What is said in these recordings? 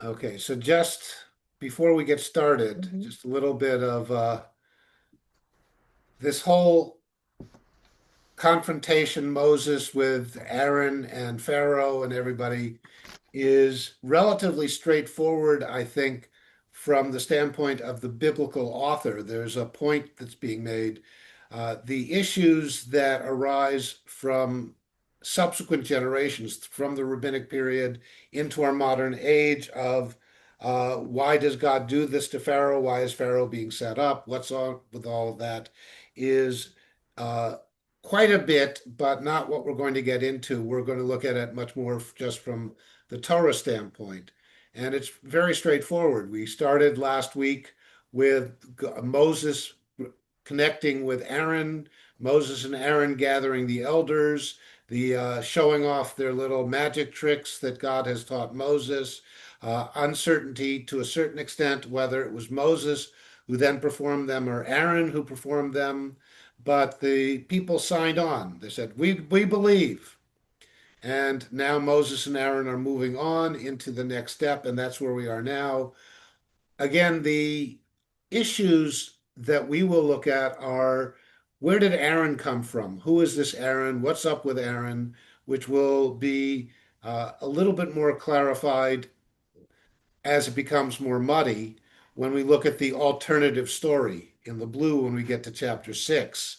Okay, so just before we get started, Mhm. just a little bit of this whole confrontation Moses with Aaron and Pharaoh and everybody is relatively straightforward, I think, from the standpoint of the biblical author. There's a point that's being made. The issues that arise from subsequent generations, from the rabbinic period into our modern age, of why does God do this to Pharaoh? Why is Pharaoh being set up? What's on with all of that is uh, quite a bit, but not what we're going to get into. We're going to look at it much more just from the Torah standpoint. And it's very straightforward. We started last week with Moses connecting with Aaron, Moses and Aaron gathering the elders, the showing off their little magic tricks that God has taught Moses, uncertainty to a certain extent whether it was Moses who then performed them or Aaron who performed them. But the people signed on. They said, we believe. And now Moses and Aaron are moving on into the next step, and that's where we are now. Again, the issues that we will look at are where did Aaron come from? Who is this Aaron? What's up with Aaron? Which will be a little bit more clarified as it becomes more muddy when we look at the alternative story in the blue when we get to chapter 6.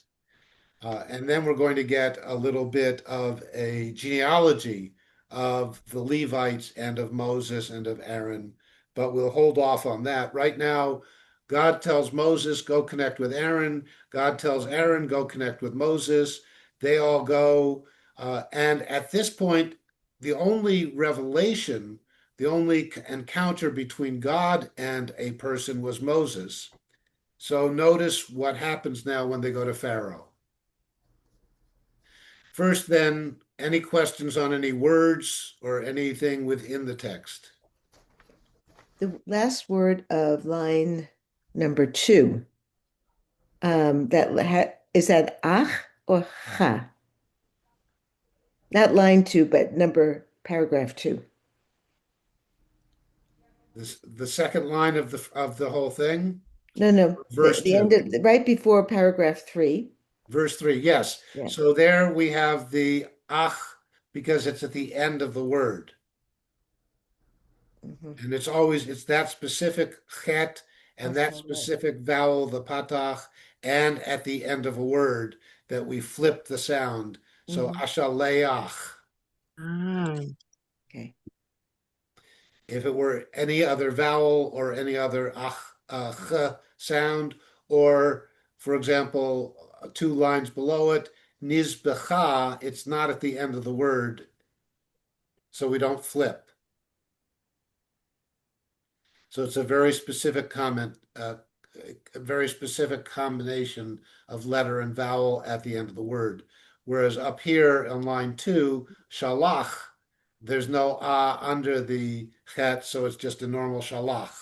And then we're going to get a little bit of a genealogy of the Levites and of Moses and of Aaron, but we'll hold off on that. Right now, God tells Moses, go connect with Aaron. God tells Aaron, go connect with Moses. They all go. And at this point, the only revelation, the only encounter between God and a person was Moses. So notice what happens now when they go to Pharaoh. First, then, any questions on any words or anything within the text? The last word of line number two, is that ach or cha? Not line two, but paragraph two. The second line of the whole thing, No, no, verse the end two, of right before paragraph three. verse three. Yes. Yeah. So there we have the ach because it's at the end of the word, Mhm. and it's that specific chet and that Ashalet. specific vowel, the patach, and at the end of a word that we flip the sound. So Mhm. ashaleach. Ah, Okay. If it were any other vowel or any other ch sound, or for example, two lines below it, nizbecha, it's not at the end of the word, so we don't flip. So it's a very specific comment, a very specific combination of letter and vowel at the end of the word. Whereas up here on line two, shalach, there's no under the chet, so it's just a normal shalach.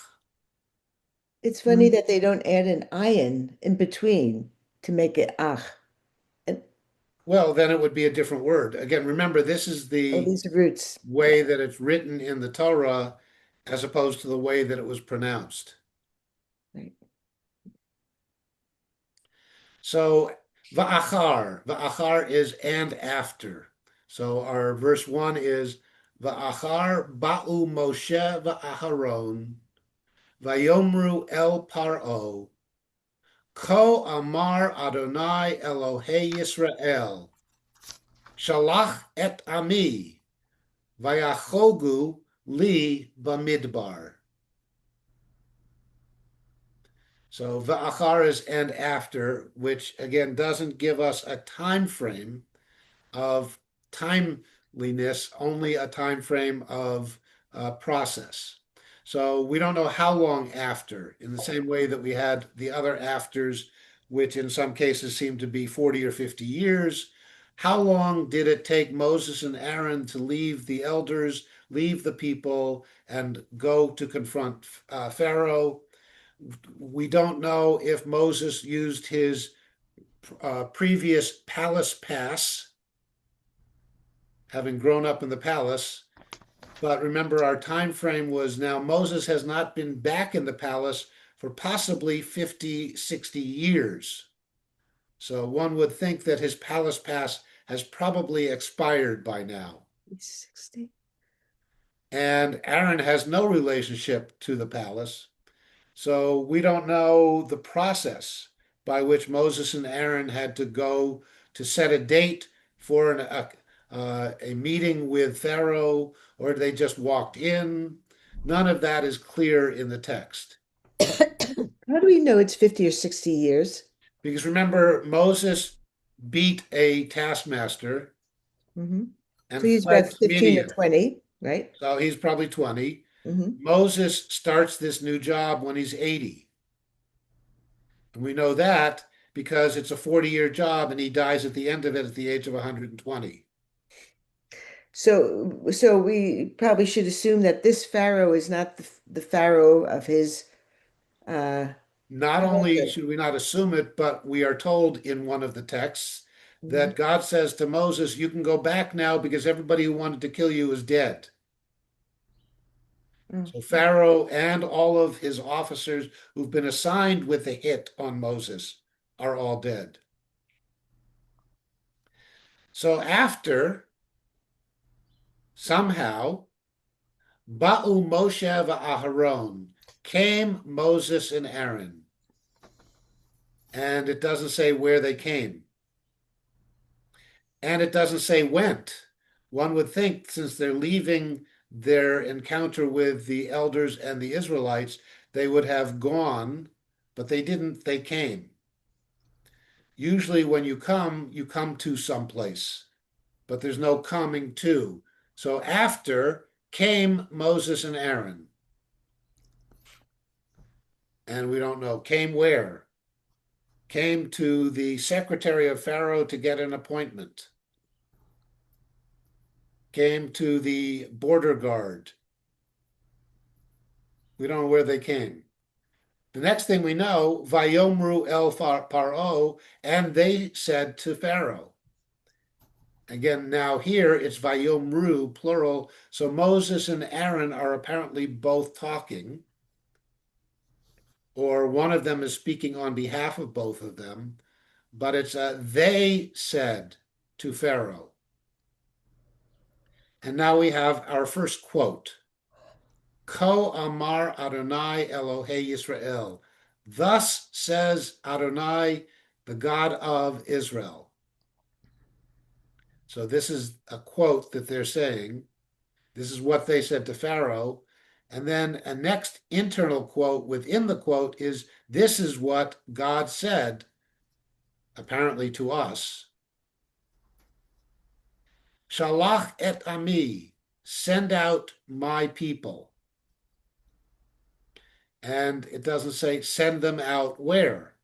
It's funny that they don't add an ayin in between to make it ach. And, Well, then it would be a different word. Again, remember, this is oh, the these are roots. Yeah, way that it's written in the Torah as opposed to the way that it was pronounced. right. So, va'achar is and after. So our verse 1 is va'achar ba'u Moshe va'aharon vayomru el paro ko amar Adonai Elohei Yisrael shalach et ami vayachogu li bamidbar. So va'achar is and after, which again doesn't give us a time frame of timeliness, only a time frame of process. So we don't know how long after, in the same way that we had the other afters, which in some cases seem to be 40 or 50 years. How long did it take Moses and Aaron to leave the elders, leave the people, and go to confront Pharaoh? We don't know if Moses used his previous palace pass, having grown up in the palace, But remember, our time frame was now Moses has not been back in the palace for possibly 50, 60 years. So one would think that his palace pass has probably expired by now. 60. And Aaron has no relationship to the palace. So we don't know the process by which Moses and Aaron had to go to set a date for a meeting with Pharaoh, or they just walked in. None of that is clear in the text. How do we know it's 50 or 60 years? Because remember, Moses beat a taskmaster Hmm. So and he's about fled to 15 or Midian. 20, right? So he's probably 20. Hmm. Moses starts this new job when he's 80. And we know that because it's a 40-year job and he dies at the end of it at the age of 120. So we probably should assume that this Pharaoh is not the Pharaoh of his uh Not only childhood. should we not assume it, but we are told in one of the texts Mhm. that God says to Moses, you can go back now because everybody who wanted to kill you is dead. Oh, So Pharaoh and all of his officers who've been assigned with the hit on Moses are all dead. So after somehow Ba'u Moshe va'Aharon, came Moses and Aaron, and it doesn't say where they came, and it doesn't say went. One would think since they're leaving their encounter with the elders and the Israelites, they would have gone, but they didn't, they came. Usually when you come to someplace, but there's no coming to. So after came Moses and Aaron, and we don't know, came where? Came to the secretary of Pharaoh to get an appointment, came to the border guard. We don't know where they came. The next thing we know, Vayomru el Paro, and they said to Pharaoh. Again, now here it's Vayomru, plural. So Moses and Aaron are apparently both talking, or one of them is speaking on behalf of both of them, but it's they said to Pharaoh. And now we have our first quote. Ko Amar Adonai Elohei Yisrael. Thus says Adonai, the God of Israel. So this is a quote that they're saying. This is what they said to Pharaoh. And then a next internal quote within the quote is, this is what God said, apparently to us. Shalach et ami, send out my people. And it doesn't say send them out where.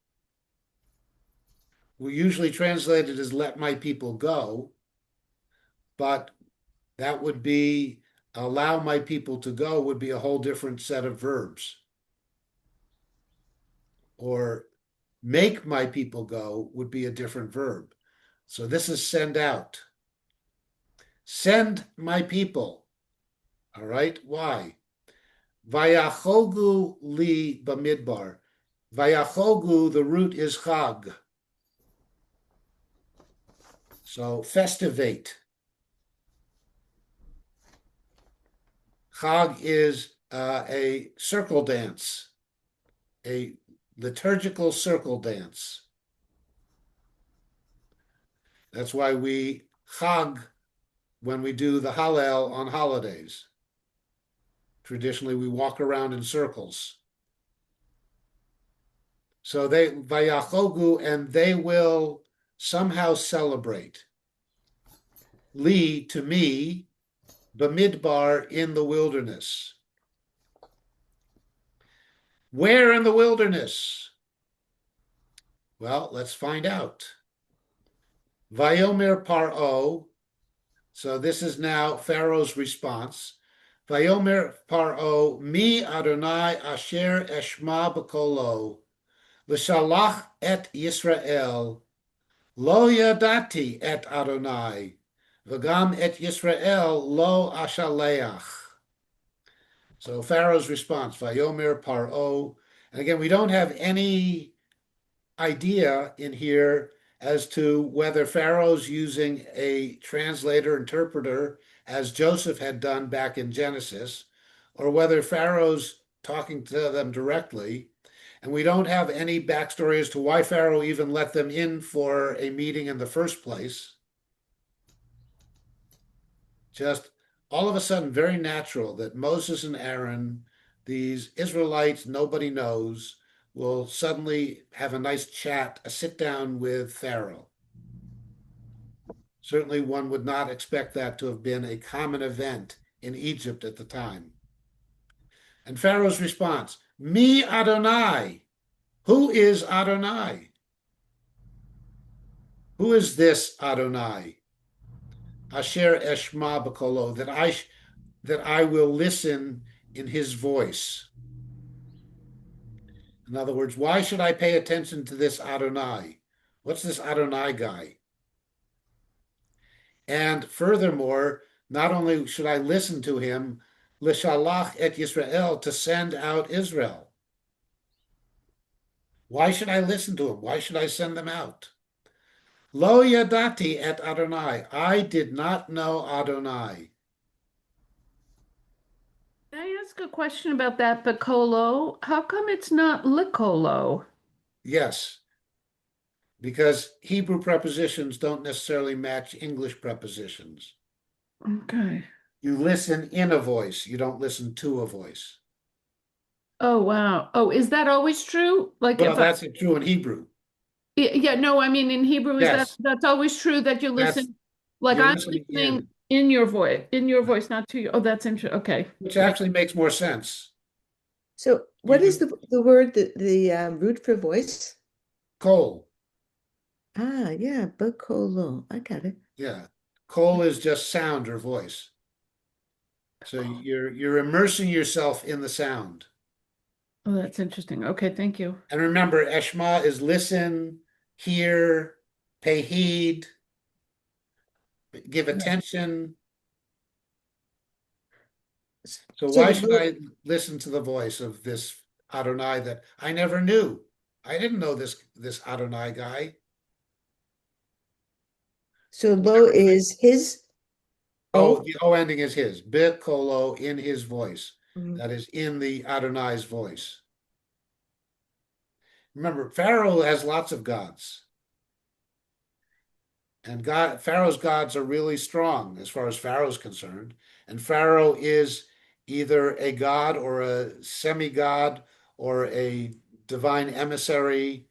We usually translate it as let my people go, but that would be allow my people to go would be a whole different set of verbs. Or make my people go would be a different verb. So this is send out. Send my people. All right. Why? Vayachogu li bamidbar. Vayachogu, the root is chag. So festivate. Chag is a circle dance, a liturgical circle dance. That's why we chag when we do the Hallel on holidays. Traditionally, we walk around in circles. So they vayachogu, and they will somehow celebrate. Li, to me, bamidbar, in the wilderness. Where in the wilderness? Well, let's find out. Vayomer Paro, so this is now Pharaoh's response. Vayomer Paro, mi Adonai asher eshma b'kolo, l'shalach et Yisrael, lo yadati et Adonai, v'gam et Yisrael lo ashaleach. So Pharaoh's response, Vayomer Paro. And again, we don't have any idea in here as to whether Pharaoh's using a translator interpreter, as Joseph had done back in Genesis, or whether Pharaoh's talking to them directly. And we don't have any backstory as to why Pharaoh even let them in for a meeting in the first place. Just all of a sudden, very natural that Moses and Aaron, these Israelites nobody knows, will suddenly have a nice chat, a sit down with Pharaoh. Certainly, one would not expect that to have been a common event in Egypt at the time. And Pharaoh's response, Me Adonai. Who is Adonai? Who is this Adonai? Asher Eshma B'kolo, that I will listen in his voice. In other words, why should I pay attention to this Adonai? What's this Adonai guy? And furthermore, not only should I listen to him, Lishalach et Yisrael, to send out Israel. Why should I listen to him? Why should I send them out? Lo yadati et Adonai. I did not know Adonai. Can I ask a question about that Piccolo? How come it's not Licolo? Yes, because Hebrew prepositions don't necessarily match English prepositions. Okay. You listen in a voice, you don't listen to a voice. Oh, wow. Oh, is that always true? Like Well, if that's true in Hebrew. yeah, no, I mean in Hebrew, is Yes, that's always true that you that's listen like you're I'm listening listening in your voice, not to you. Oh, that's interesting. Okay. which actually makes more sense. So what is the word, the root for voice? Kol, Ah, yeah, Bokolo. I got it. yeah. Kol is just sound or voice. So you're immersing yourself in the sound. Oh, that's interesting. Okay, thank you. And remember, Eshma is listen, hear, pay heed, give attention. So So why should I listen to the voice of this Adonai that I never knew? I didn't know this Adonai guy. so lo is his Oh, O. the O ending is his. Bit kolo, in his voice. Mhm. That is in the Adonai's voice. Remember, Pharaoh has lots of gods. And Pharaoh's gods are really strong as far as Pharaoh's concerned. And Pharaoh is either a god or a semi-god or a divine emissary.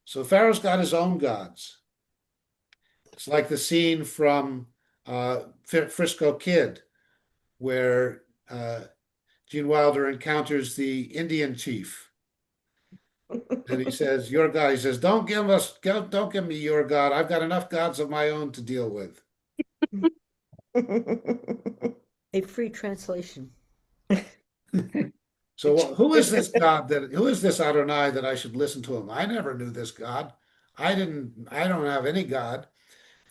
So Pharaoh's got his own gods. It's like the scene from Frisco Kid, where Gene Wilder encounters the Indian chief, and he says, "Your God." He says, "Don't give me your God. I've got enough gods of my own to deal with." A free translation. So who is this Adonai that I should listen to him? I never knew this God. I don't have any God.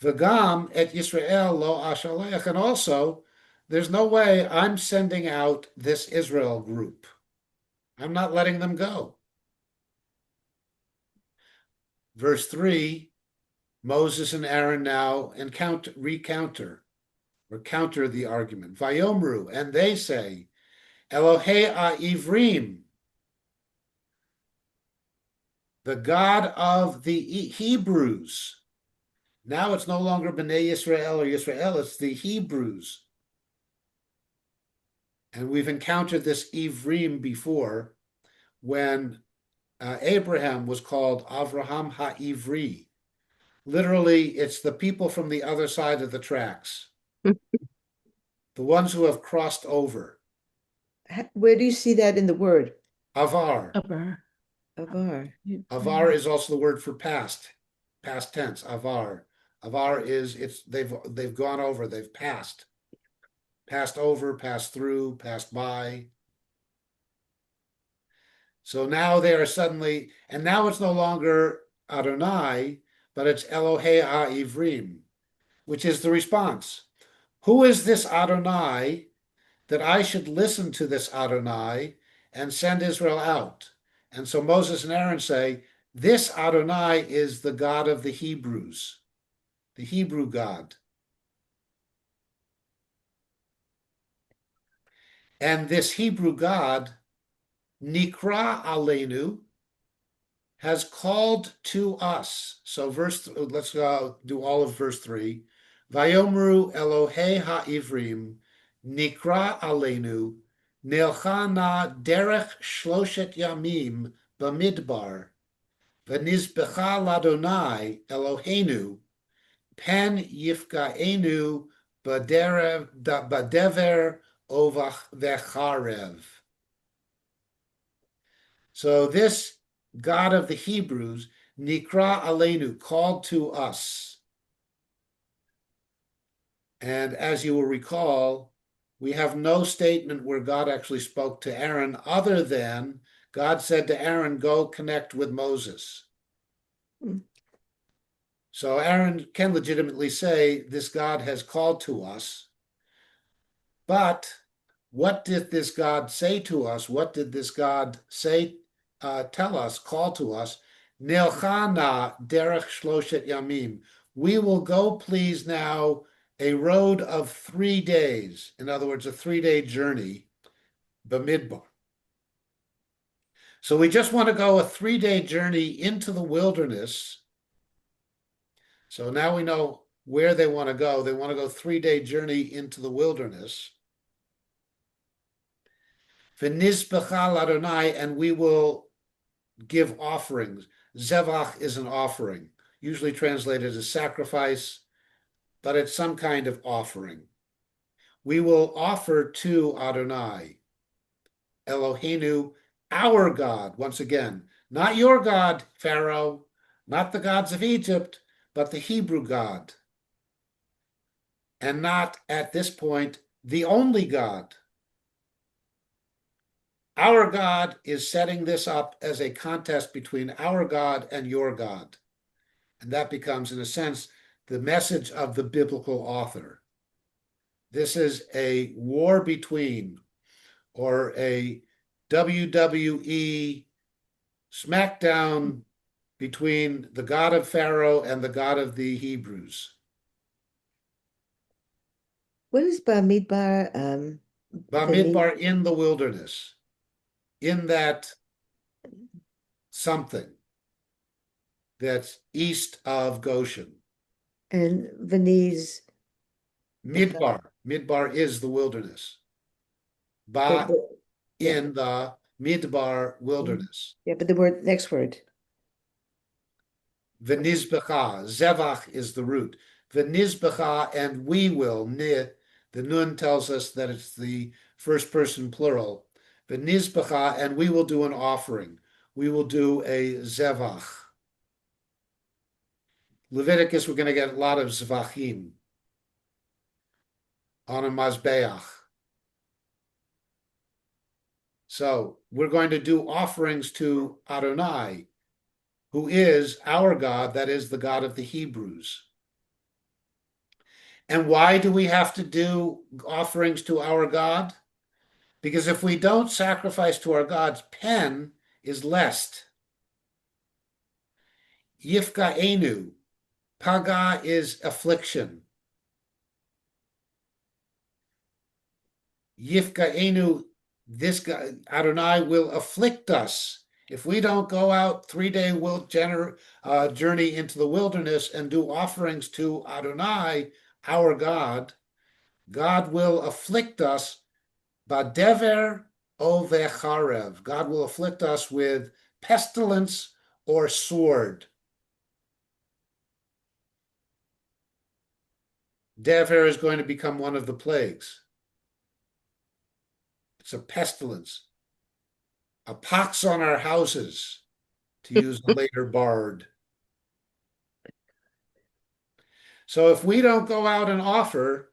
V'gam et Yisrael lo ashalech. And also, there's no way I'm sending out this Israel group. I'm not letting them go. Verse 3, Moses and Aaron now recounter or counter the argument. Vayomru, and they say, Elohei Ivrim, the God of the Hebrews. Now it's no longer Bnei Yisrael or Yisrael, it's the Hebrews. And we've encountered this Ivrim before when Abraham was called Avraham HaIvri. Literally, it's the people from the other side of the tracks, the ones who have crossed over. Where do you see that in the word? Avar. Upper. Avar. Avar is also the word for past tense. Avar. Avar is they've gone over, they've passed over, passed through, passed by. So now they are suddenly, and now it's no longer Adonai, but it's Elohei Ivrim, which is the response. Who is this Adonai that I should listen to this Adonai and send Israel out. And so Moses and Aaron say, this Adonai is the God of the Hebrews, the Hebrew God. And this Hebrew God, Nikra Aleinu, has called to us. So let's do all of verse 3. Vayomru Elohei ha'ivrim, Nikra Aleinu, Nelchana derech shloshet yamim b'midbar, v'nizbecha ladonai Eloheinu, pen yifkaenu b'dever ovach vecharev. So this God of the Hebrews, Nikra Aleinu, called to us. And as you will recall, we have no statement where God actually spoke to Aaron other than God said to Aaron, go connect with Moses. So Aaron can legitimately say, this God has called to us. But what did this God say to us? What did this God say, tell us, call to us? Nelchana derech shloshet yamim. We will go, please, now a road of 3 days. In other words, a 3-day journey, b'midbar. So we just want to go a 3-day journey into the wilderness. So now we know where they want to go. They want to go 3-day journey into the wilderness. V'nizbecha Adonai, and we will give offerings. Zevach is an offering, usually translated as sacrifice, but it's some kind of offering. We will offer to Adonai, Eloheinu, our God, once again, not your God, Pharaoh, not the gods of Egypt, but the Hebrew God. And not, at this point, the only God. Our God is setting this up as a contest between our God and your God. And that becomes, in a sense, the message of the biblical author. This is a war between, or a WWE smackdown between the God of Pharaoh and the God of the Hebrews. What is Bamidbar? Bamidbar, in the wilderness, in that something that's east of Goshen. And Venice. Midbar. Midbar is the wilderness. Ba in the Midbar wilderness. Yeah, but the next word. V'nizbecha. Zevach is the root. V'nizbecha, and we will. The nun tells us that it's the first person plural. V'nizbecha, and we will do an offering. We will do a zevach. Leviticus, we're going to get a lot of zevachim on a mazbeach. So we're going to do offerings to Adonai, who is our God, that is the God of the Hebrews. And why do we have to do offerings to our God? Because if we don't sacrifice to our God's pen is lest. Yifkaenu, paga is affliction. Yifkaenu, this God, Adonai will afflict us. If we don't go out 3-day journey into the wilderness and do offerings to Adonai, our God, God will afflict us, badever ovecharev. God will afflict us with pestilence or sword. Dever is going to become one of the plagues. It's a pestilence. A pox on our houses, to use a later bard. So if we don't go out and offer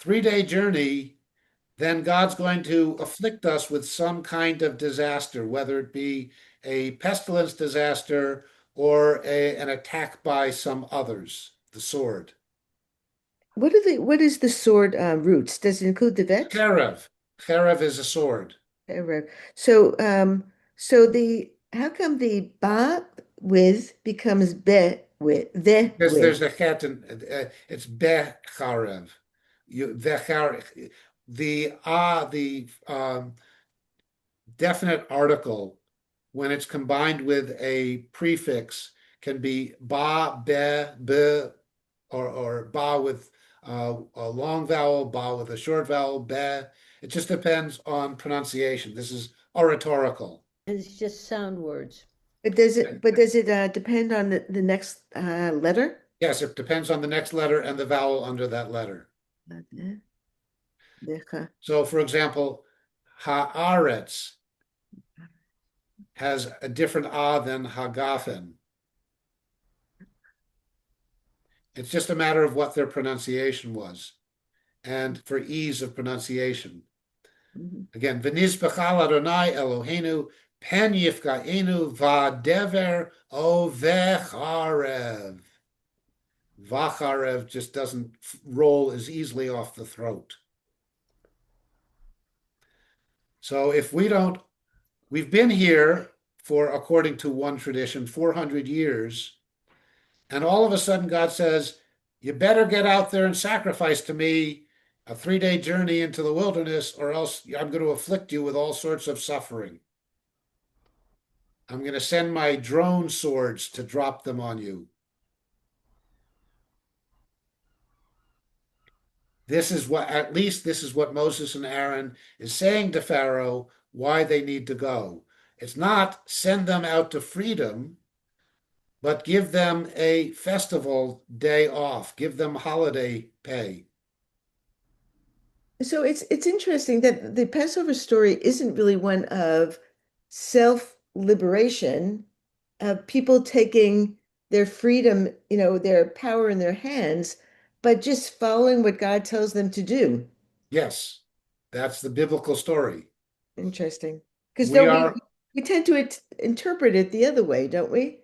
3-day journey, then God's going to afflict us with some kind of disaster, whether it be a pestilence disaster or an attack by some others, the sword. What is the sword roots? Does it include the vet? Cherev. Cherev is a sword. Erev. So how come the ba with becomes be with the Because with? there's a chet and it's becharev. You vechar the definite article when it's combined with a prefix can be ba, be, or ba with a long vowel, ba with a short vowel, be. It just depends on pronunciation. This is oratorical. And it's just sound words. But does it depend on the next letter? Yes, it depends on the next letter and the vowel under that letter. Decha. So, for example, haaretz has a different ah than hagafen. It's just a matter of what their pronunciation was, and for ease of pronunciation. Mhm. Again, v'nizbechal Adonai Eloheinu pen yifkaenu va'dever o vecharev. Vacharev just doesn't roll as easily off the throat. So if we don't, we've been here for, according to one tradition, 400 years, and all of a sudden God says, you better get out there and sacrifice to me a 3-day journey into the wilderness, or else I'm going to afflict you with all sorts of suffering. I'm going to send my drone swords to drop them on you. This is what, at least this is what Moses and Aaron is saying to Pharaoh, why they need to go. It's not send them out to freedom, but give them a festival day off, give them holiday pay. So it's interesting that the Passover story isn't really one of self-liberation, of people taking their freedom, their power in their hands, but just following what God tells them to do. Yes, that's the biblical story. Interesting. Because We don't we are, we tend to interpret it the other way, don't we?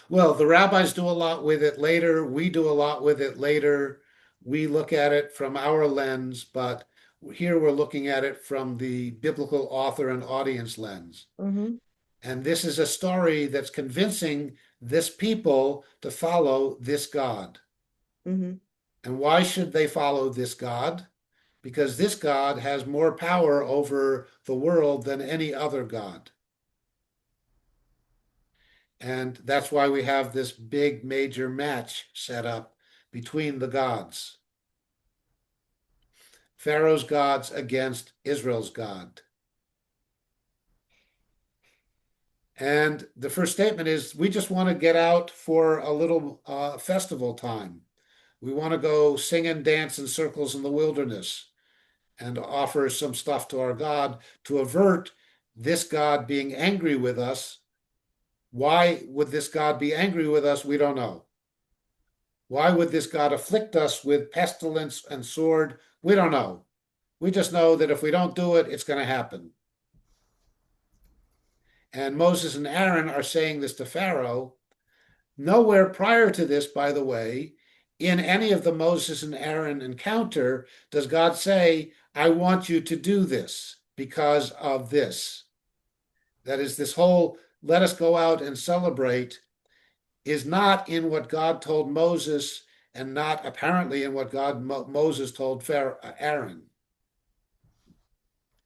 well, the rabbis do a lot with it later. We do a lot with it later. We look at it from our lens, but here we're looking at it from the biblical author and audience lens. Hmm. And this is a story that's convincing this people to follow this God. Hmm. And why should they follow this God? Because this God has more power over the world than any other God. And that's why we have this big major match set up between the gods. Pharaoh's gods against Israel's God. And the first statement is we just want to get out for a little festival time. We want to go sing and dance in circles in the wilderness and offer some stuff to our God to avert this God being angry with us. Why would this God be angry with us? We don't know. Why would this God afflict us with pestilence and sword? We don't know. We just know that if we don't do it, it's going to happen. And Moses and Aaron are saying this to Pharaoh. Nowhere prior to this, by the way, in any of the Moses and Aaron encounter, does God say, I want you to do this because of this. That is, this whole let us go out and celebrate is not in what God told Moses and not apparently in what Moses told Aaron.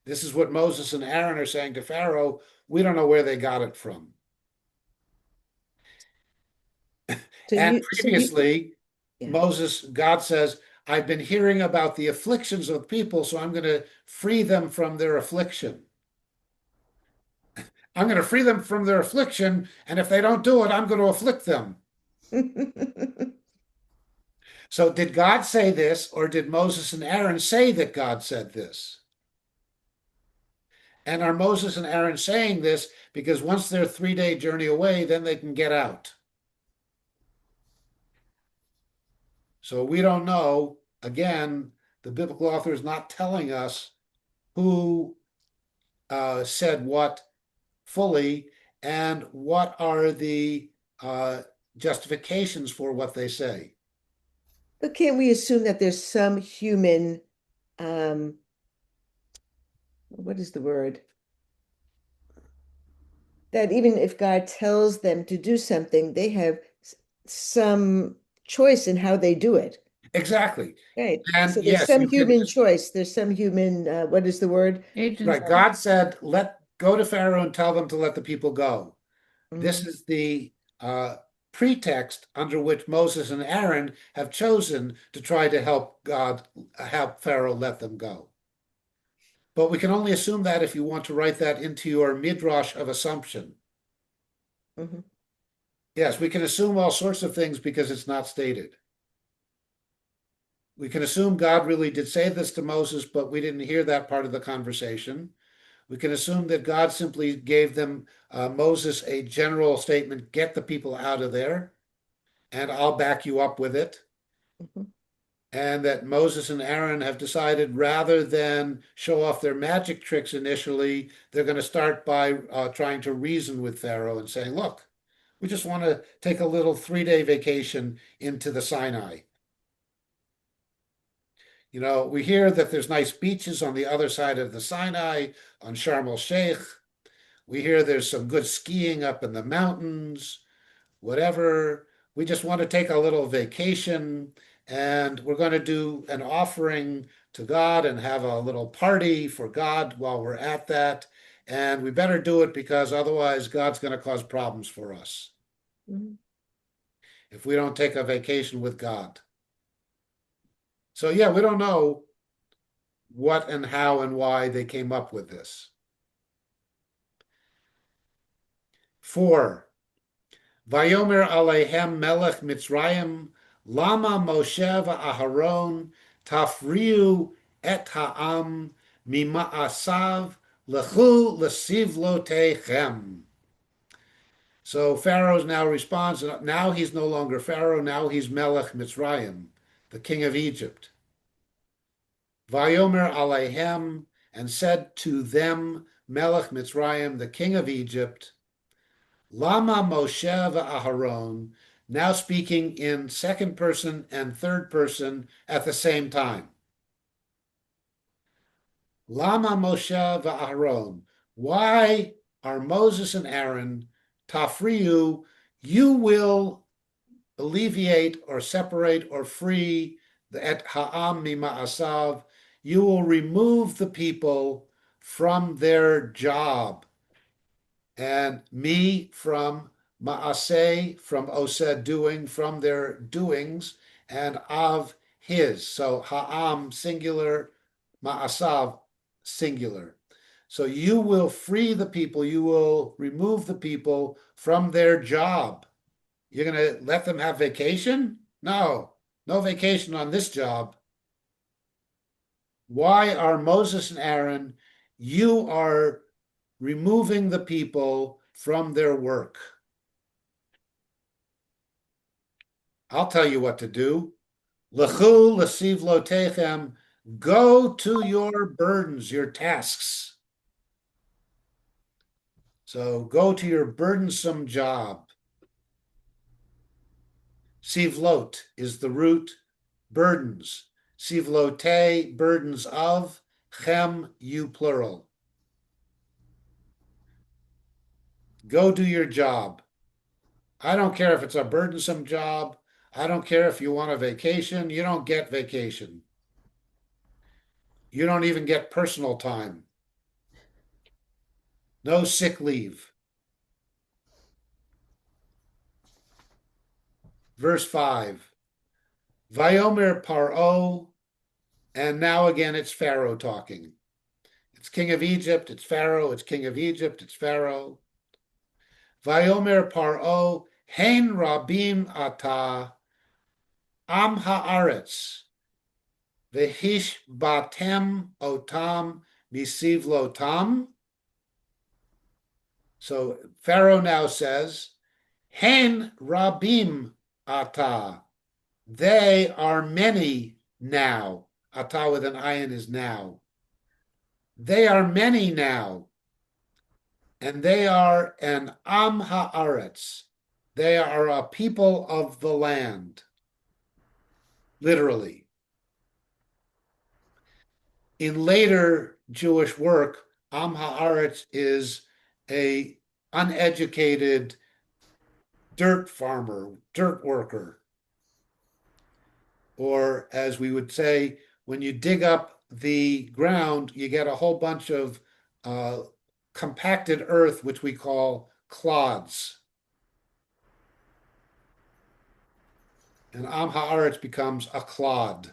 This is what Moses and Aaron are saying to Pharaoh. We don't know where they got it from. So And you previously, yeah. God says, I've been hearing about the afflictions of people, so I'm going to free them from their affliction. I'm going to free them from their affliction, and if they don't do it, I'm going to afflict them. So, did God say this, or did Moses and Aaron say that God said this? And are Moses and Aaron saying this because once they're 3-day journey away, then they can get out? So we don't know. Again, the biblical author is not telling us who said what fully and what are the justifications for what they say. But can't we assume that there's some human um, what is the word? That even if God tells them to do something, they have some choice in how they do it. Exactly. Right. And So there's yes, some you can, human choice. There's some human, what is the word? Agency. right. God said, let go to Pharaoh and tell them to let the people go. This Mhm, is the pretext under which Moses and Aaron have chosen to try to help God, help Pharaoh let them go. But we can only assume that if you want to write that into your midrash of assumption. mhm, Yes, we can assume all sorts of things because it's not stated. We can assume God really did say this to Moses, but we didn't hear that part of the conversation. We can assume that God simply gave them, Moses, a general statement, get the people out of there, and I'll back you up with it. mhm, And that Moses and Aaron have decided rather than show off their magic tricks initially, they're going to start by trying to reason with Pharaoh and saying, look, we just want to take a little 3-day vacation into the Sinai. You know, we hear that there's nice beaches on the other side of the Sinai, on Sharm el Sheikh. We hear there's some good skiing up in the mountains, whatever. We just want to take a little vacation and we're going to do an offering to God and have a little party for God while we're at that. And we better do it because otherwise God's going to cause problems for us mhm. if we don't take a vacation with God. So, yeah, we don't know what and how and why they came up with this. 4. Vayomer Alehem Melech Mitzrayim Lama Moshe va'Aharon Tafriu et ha'am mima'asav lechu lesivlotechem. So Pharaoh now responds. Now he's no longer Pharaoh. Now he's Melech Mitzrayim, the king of Egypt. Vayomer Alehem, and said to them, Melech Mitzrayim, the king of Egypt, Lama Moshe va'Aharon, now speaking in second person and third person at the same time. Lama Moshe va'Aharon, why are Moses and Aaron, Tafriyu, you will alleviate or separate or free the et ha'am mima'asav, you will remove the people from their job, and me from ma'aseh, from oseh, doing, from their doings, and of his. So ha'am singular, ma'asav singular. So you will free the people, you will remove the people from their job. You're going to let them have vacation? No, no vacation on this job. Why are Moses and Aaron, you are removing the people from their work? I'll tell you what to do. Lechu lesiv lotechem, go to your burdens, your tasks. So go to your burdensome job. Sivlot is the root, burdens. Sivlote, burdens of. Chem, you plural. Go do your job. I don't care if it's a burdensome job. I don't care if you want a vacation. You don't get vacation. You don't even get personal time. No sick leave. Verse 5. Vayomer Paro, and now again it's Pharaoh talking. It's king of Egypt, it's Pharaoh, it's king of Egypt, it's Pharaoh. Vayomer Paro, Hein Rabim Ata, Am Haaretz, Vehish Batem Otam Misivlotam. So Pharaoh now says, Hen Rabim Ata, they are many now. Ata with an ayin is now. They are many now, and they are an Am Haaretz. They are a people of the land, literally. In later Jewish work, Am Haaretz is a uneducated dirt farmer, dirt worker. Or as we would say, when you dig up the ground, you get a whole bunch of compacted earth, which we call clods. And Am Haaretz becomes a clod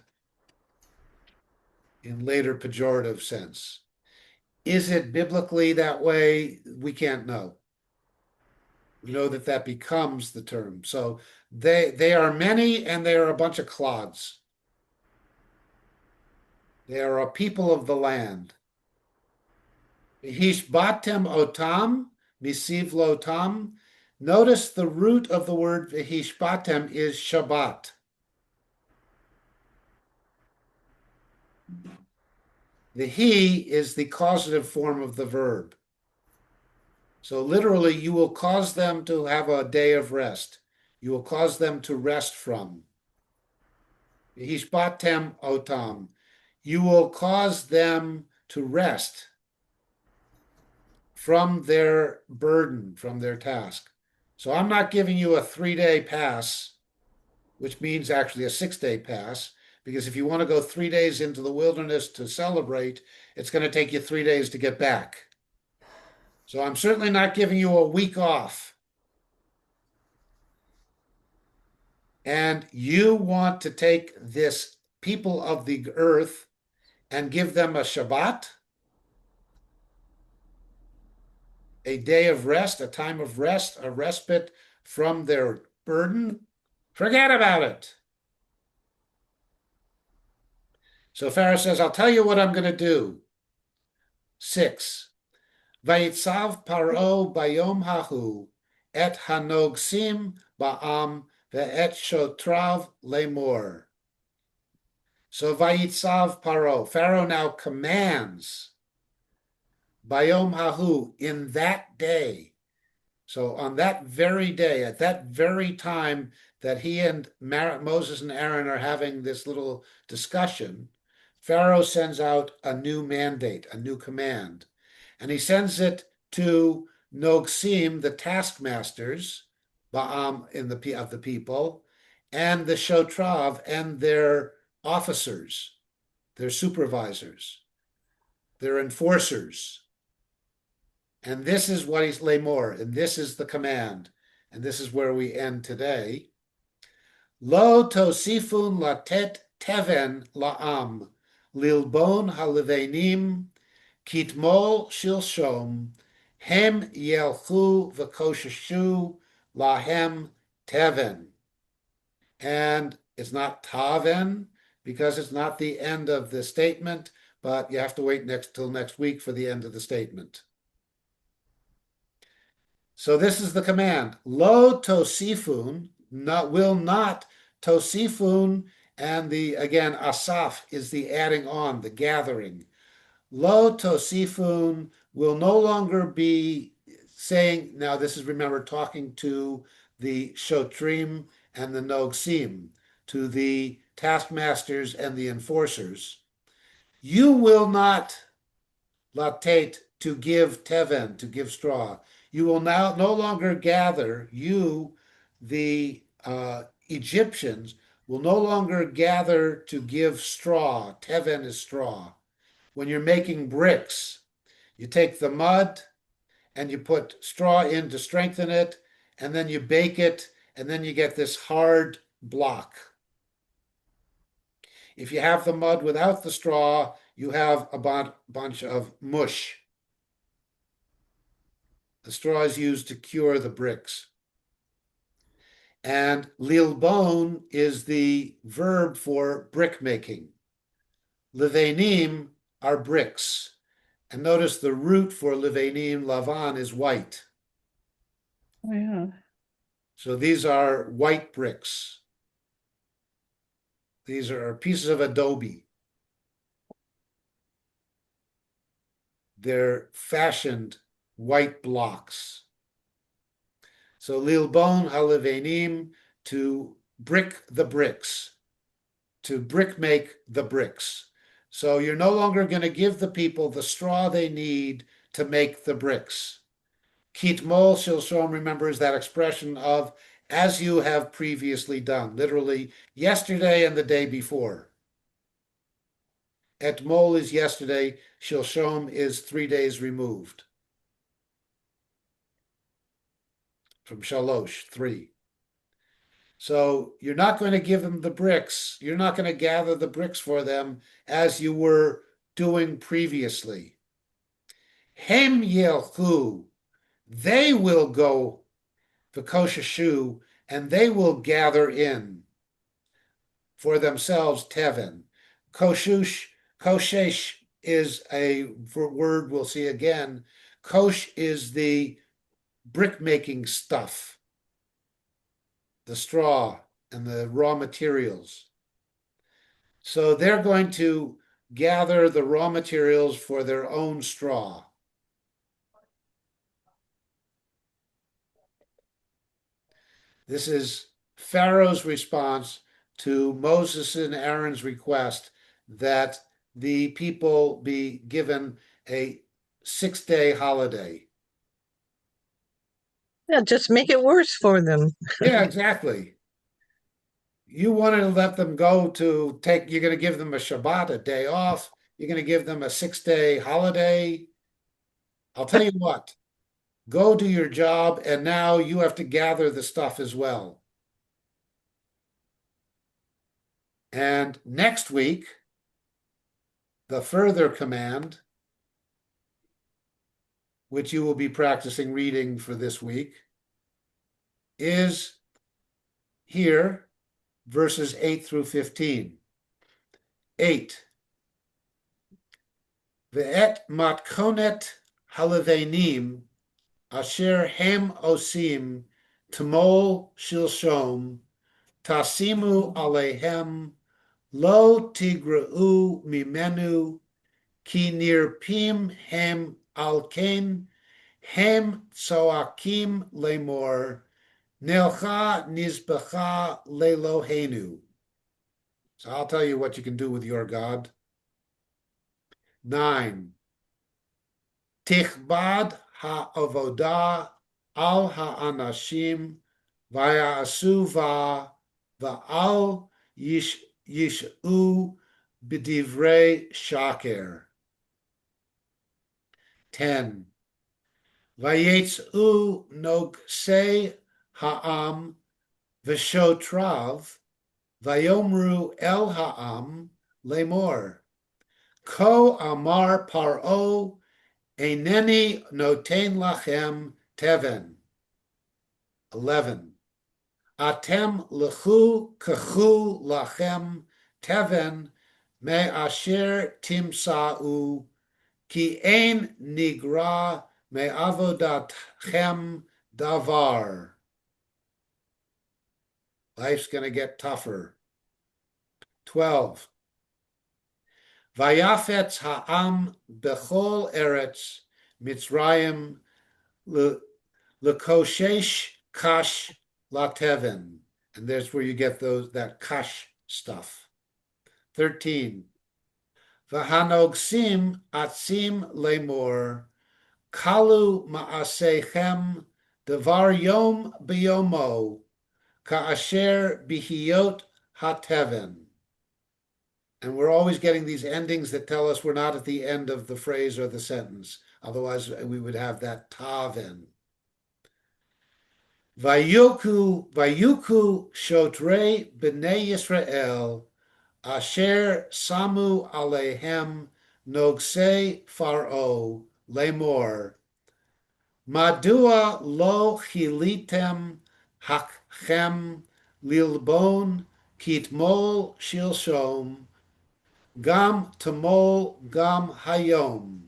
in later pejorative sense. Is it biblically that way? We can't know. We know that that becomes the term. So they are many, and they are a bunch of clods. They are a people of the land. V'hishbatem otam, misiv lotam. Notice the root of the word v'hishbatem is Shabbat. The he is the causative form of the verb. So literally, you will cause them to have a day of rest. You will cause them to rest from. V'hishbatem otam. You will cause them to rest from their burden, from their task. So I'm not giving you a 3-day pass, which means actually a 6-day pass, because if you want to go 3 days into the wilderness to celebrate, it's going to take you 3 days to get back. So I'm certainly not giving you a week off. And you want to take this people of the earth and give them a Shabbat, a day of rest, a time of rest, a respite from their burden. Forget about it. So Pharaoh says, I'll tell you what I'm going to do. 6. Vayitzav paro bayom hahu et hanogsim ba'am ve'et shotrav lemor. So Vayitzav paro, Pharaoh now commands bayom hahu, in that day. So on that very day, at that very time that he and Moses and Aaron are having this little discussion, Pharaoh sends out a new mandate, a new command, and he sends it to Nogsim, the taskmasters, Ba'am of the people, and the Shotrav and their officers, their supervisors, their enforcers. And this is what he's lemor, and this is the command, and this is where we end today. Lo tosifun latet teven la'am, lilbon halevenim, kitmol shilshom, hem yelchu v'kosheshu lahem teven. And it's not taven, because it's not the end of the statement, but you have to wait till next week for the end of the statement. So this is the command. Lo tosifun, will not tosifun, and again, asaf is the adding on, the gathering. Lo tosifun will no longer be saying, now this is, remember, talking to the shotrim and the nogsim, to the taskmasters and the enforcers. You will not latate, to give teven, to give straw. You will now no longer gather, you, the Egyptians, will no longer gather to give straw. Teven is straw. When you're making bricks, you take the mud and you put straw in to strengthen it, and then you bake it, and then you get this hard block. If you have the mud without the straw, you have a bunch of mush. The straw is used to cure the bricks. And lilbon is the verb for brick making. Levanim are bricks. And notice the root for levanim, lavan, is white. Oh, yeah. So these are white bricks. These are pieces of adobe. They're fashioned white blocks. So lilbon halevenim, to brick the bricks, to brick make the bricks. So you're no longer going to give the people the straw they need to make the bricks. Kitmol shilshom, remember, is that expression of as you have previously done, literally yesterday and the day before. Etmol is yesterday, shilshom is 3 days removed. From shalosh, 3. So you're not going to give them the bricks. You're not going to gather the bricks for them as you were doing previously. Hem yelchu, they will go v'kosheshu, and they will gather in for themselves teven. Koshesh is a word we'll see again. Kosh is the brick making stuff, the straw and the raw materials. So they're going to gather the raw materials for their own straw. This is Pharaoh's response to Moses and Aaron's request that the people be given a 6-day holiday. Yeah, just make it worse for them. Yeah, exactly. You wanted to let them go to take, you're going to give them a Shabbat, a day off. You're going to give them a 6-day holiday. I'll tell you what, go do your job, and now you have to gather the stuff as well. And next week, the further command, which you will be practicing reading for this week, is here, verses 8 through 15. 8. Ve'et matkonet halevenim asher hem osim tamol shilshom tasimu alehem lo tigra'u mimenu ki nirpim hem alken hem tsoakim lemor nelcha nizbecha lelohenu. So I'll tell you what you can do with your God. 9. Tichbad ha'avodah al ha'anashim vaya'asu va'al yish'u b'divrei shaker. 10. Vayetzu nogsei ha'am v'shotrav vayomru el ha'am lemor. Ko amar paro eineni noten lachem teven. 11. Atem lechu kechu lachem teven me asher timsa'u ki ein nigra me avodatchem davar. Life's going to get tougher. 12. Vayafetz ha'am bechol eretz Mitzrayim lekoshesh kash lateven. And there's where you get that kash stuff. 13. Vahanogsim atzim lemor kalu ma'asechem devar yom biyomo ka'asher bihiyot hateven. And we're always getting these endings that tell us we're not at the end of the phrase or the sentence. Otherwise, we would have that taven. Vayuku shotrei b'nei Yisrael asher samu alehem nogsei faro lemor. Madua lo chilitem hakchem lilbon kitmol shilshom Gam tamol gam hayom.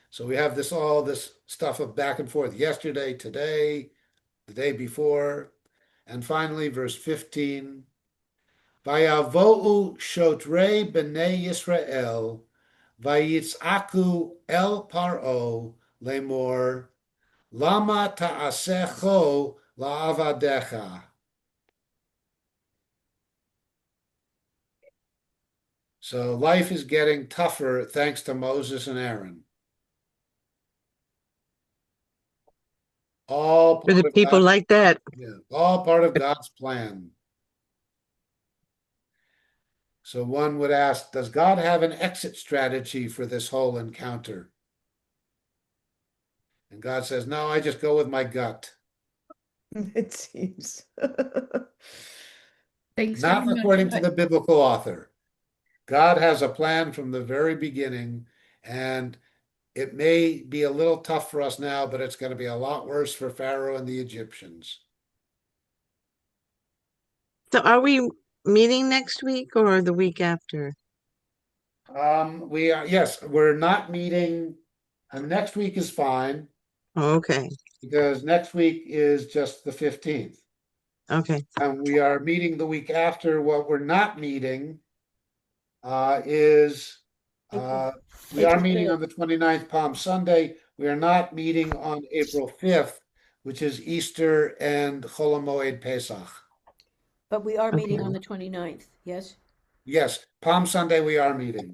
So we have all this stuff of back and forth. Yesterday, today, the day before. And finally, verse 15. Vayavo'u shotrei b'nei Yisrael vayitzaku el paro lemor lama ta'asecho la'avadecha. So life is getting tougher thanks to Moses and Aaron. All For part the of people God, like that. yeah, all part of God's plan. So one would ask, does God have an exit strategy for this whole encounter? And God says, no, I just go with my gut. It seems. Thanks very Not much. according to the biblical author. God has a plan from the very beginning, and it may be a little tough for us now, but it's going to be a lot worse for Pharaoh and the Egyptians. So are we meeting next week or the week after? We are, yes, we're not meeting. Next week is fine Oh, okay. because next week is just the 15th. Okay. And we are meeting the week after. What we're not meeting is we are April meeting 5th. on the 29th, Palm Sunday. We are not meeting on April 5th, which is Easter and Chol HaMoed Pesach. But we are meeting Okay. on the 29th, yes? Yes, Palm Sunday we are meeting.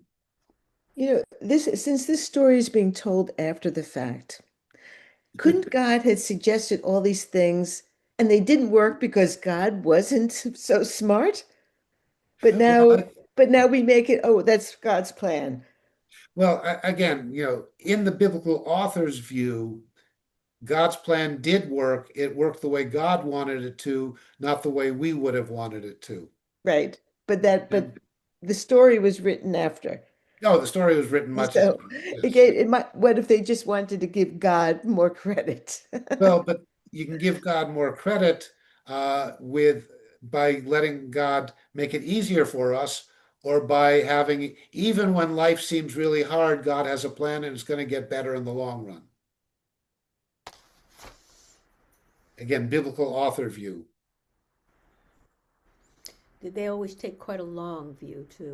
Since this story is being told after the fact, couldn't God had suggested all these things and they didn't work because God wasn't so smart? But Well, now, but now we make it, oh, that's God's plan. again, in the biblical author's view, God's plan did work. It worked the way God wanted it to, not the way we would have wanted it to. Right. And But the story was written after. no, the story was written much So after. Yes. what if they just wanted to give God more credit? Well, but you can give God more credit with by letting God make it easier for us, or by having, even when life seems really hard, God has a plan and it's going to get better in the long run. Again, biblical author view. They always take quite a long view, too.